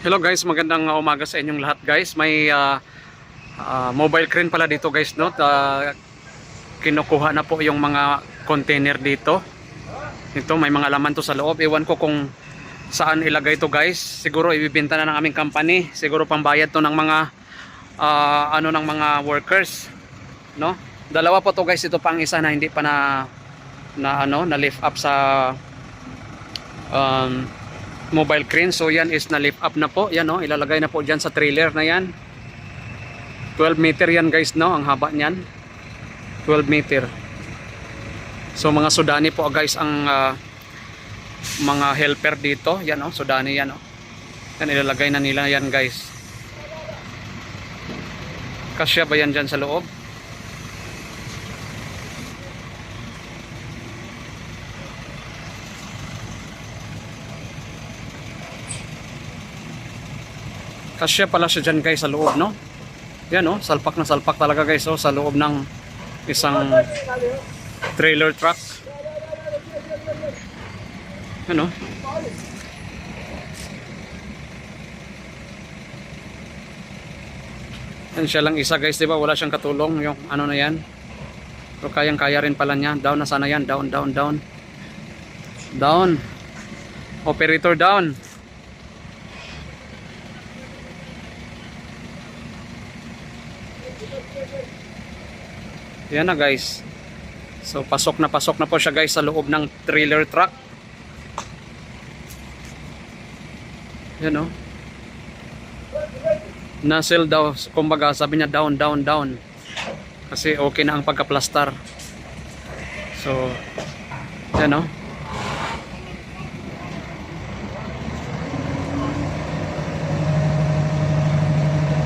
Hello guys, magandang umaga sa inyong lahat guys. May mobile crane pala dito guys, no? Kinukuha na po yung mga container dito. Ito may mga laman to sa loob. Ewan ko kung saan ilagay to guys. Siguro ibibenta na ng aming company. Siguro pambayad to ng mga ng mga workers, no? Dalawa po to guys. Ito pa ang isa na hindi pa na lift up sa mobile crane. So yan is na lift up na po. Yan, no? Ilalagay na po dyan sa trailer na yan. 12 meter yan guys, no? Ang haba niyan 12 meter. So mga Sudani po guys ang mga helper dito. Yan, no? Sudani yan, no? Yan, ilalagay na nila yan guys. Kasya ba yan dyan sa loob? Kasya pala siya dyan guys sa loob, no? Yan, no? Salpak na salpak talaga guys, oh, sa loob ng isang trailer truck. Ano? Yan siya lang isa guys, diba? Wala siyang katulong yung ano na yan. So kayang kaya rin pala niya. Down na sana yan. Down, down, down. Down. Operator down. Yan na guys. So pasok na po siya guys sa loob ng trailer truck. Yan, oh. Nasil daw, kumbaga sabi niya down, down, down. Kasi okay na ang pagka-plastar. So yan, oh.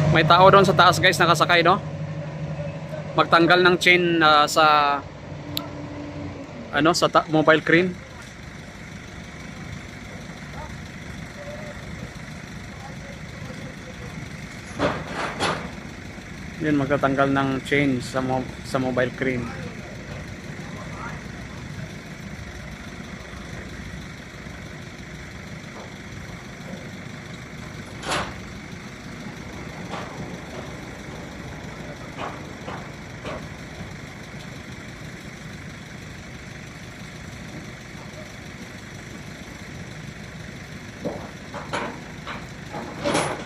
May tao doon sa taas guys nakasakay, no? Magtanggal ng chain sa mobile crane. Yun, magtatanggal ng chain sa mobile crane.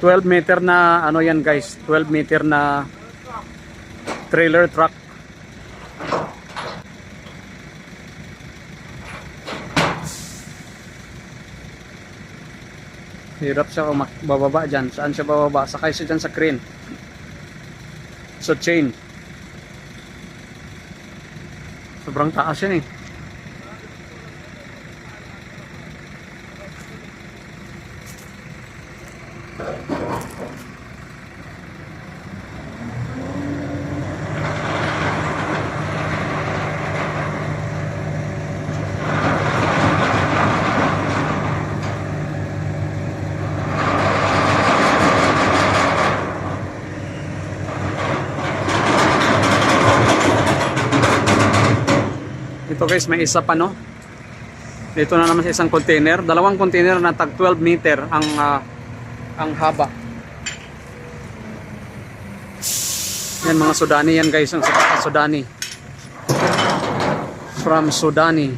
...12 meter na ano yan guys, 12 meter na trailer truck. Hirap siya bababa dyan. Saan siya bababa? Sakay siya dyan sa crane, sa chain. Sobrang taas yan, eh. Ito guys, may isa pa, no? Dito na naman sa isang container. Dalawang container na tag 12 meter ang haba. Yan mga Sudani yan guys, ang Sudani. From Sudani.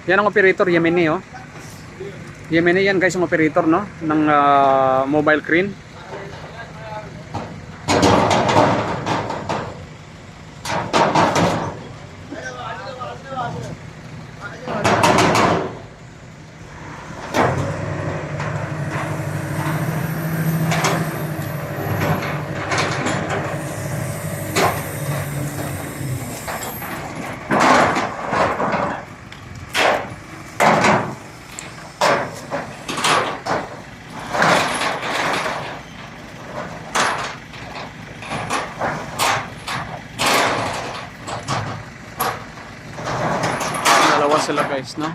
Yan ang operator, Yemeni, oh. Yemeni yan guys ang operator, no, ng mobile crane. Sila guys, no?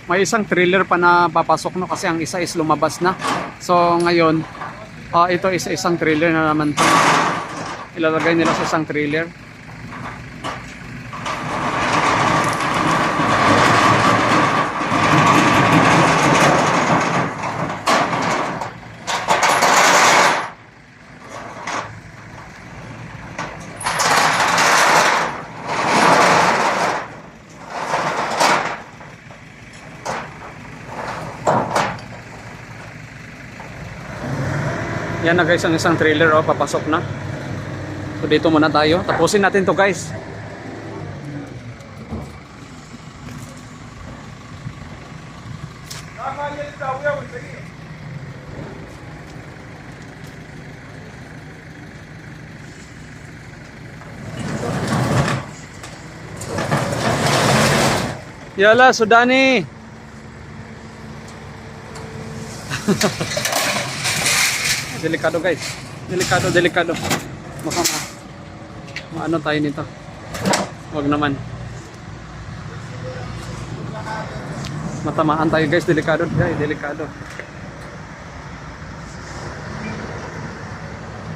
May isang trailer pa na papasok, no, kasi ang isa is lumabas na. So ngayon ito is isang trailer na naman to. ilalagay nila sa isang trailer. Yan na guys, ang isang trailer, oh, papasok na. So dito muna tayo. Tapusin natin to guys. Yala, Sudani. Delikado guys. Delikado. Baka maano tayo nito. Wag naman. Matamaan tayo guys, delikado.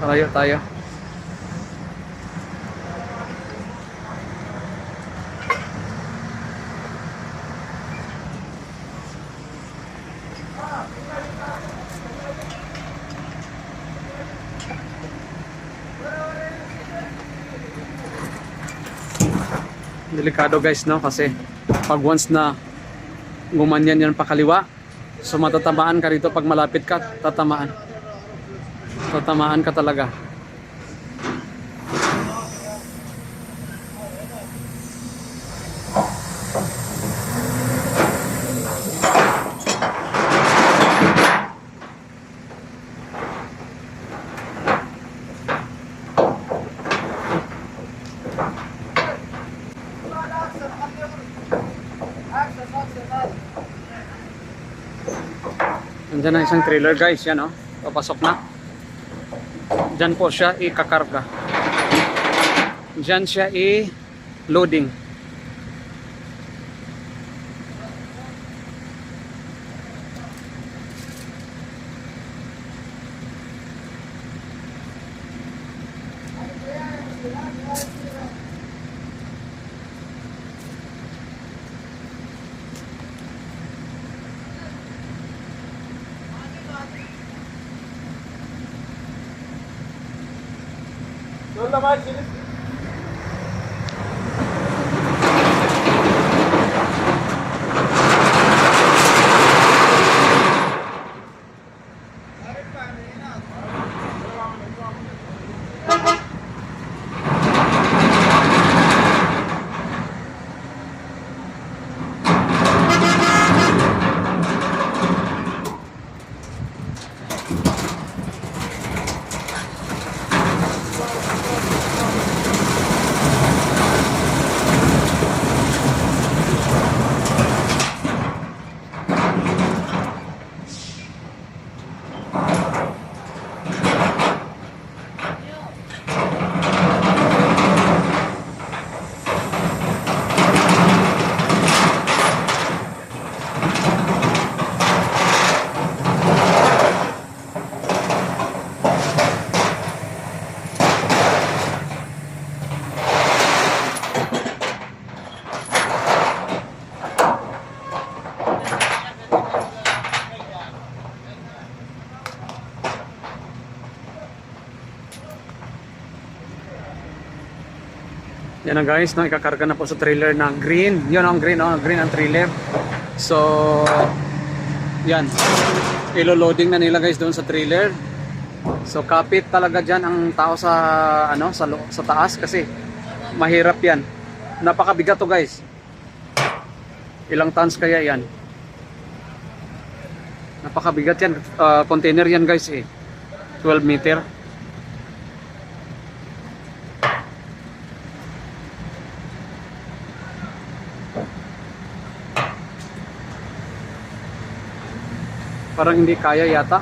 Tayo. Delikado guys, no, kasi pag once na gumanyan yan pakaliwa, so matatamaan ka rito. Pag malapit ka, tatamaan ka talaga. Nandiyan na isang trailer guys, yan oh, papasok na. Diyan po siya ikakarga. Diyan siya i-loading. Yan na guys, no, ikakarga na po sa trailer na green. Yun ang green, oh, green ang trailer. So, yan. Ilo-loading na nila guys doon sa trailer. So, kapit talaga dyan ang tao sa, ano, sa taas kasi mahirap yan. Napakabigat to guys. Ilang tons kaya yan? Napakabigat yan. Container yan guys eh. 12 meter. Parang hindi kaya yata.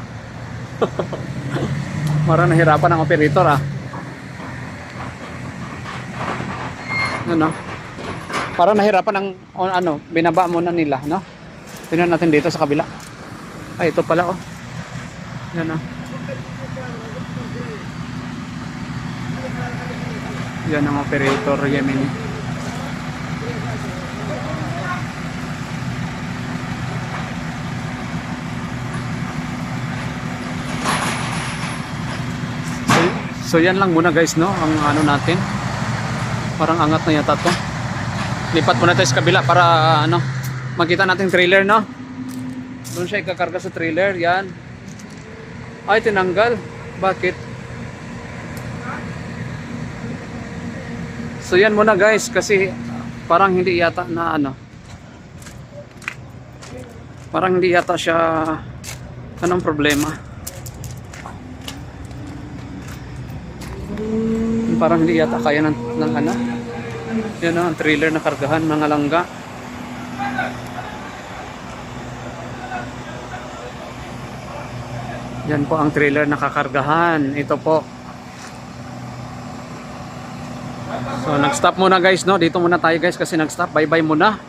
Parang nahirapan ang operator ah. Ano? Parang nahirapan ang ano, binaba muna nila, no? Tingnan natin dito sa kabila. Ay, ito pala oh. Yan oh. Yan ang operator Yemeni. So yan lang muna guys, no, ang ano natin. Parang angat na yata to. Lipat muna tayo sa kabila para ano, makita natin trailer, no. Doon siya ikakarga sa trailer, yan. Ay, tinanggal. Bakit? So yan muna guys, kasi parang hindi yata na ano. Parang hindi yata siya, anong problema? Parang hindi yata kaya ng ano. Yan ang trailer na kargahan, mga langga. Yan po ang trailer na kakargahan. Ito po. So nag-stop muna guys, no. Dito muna tayo guys kasi nag-stop. Bye-bye muna.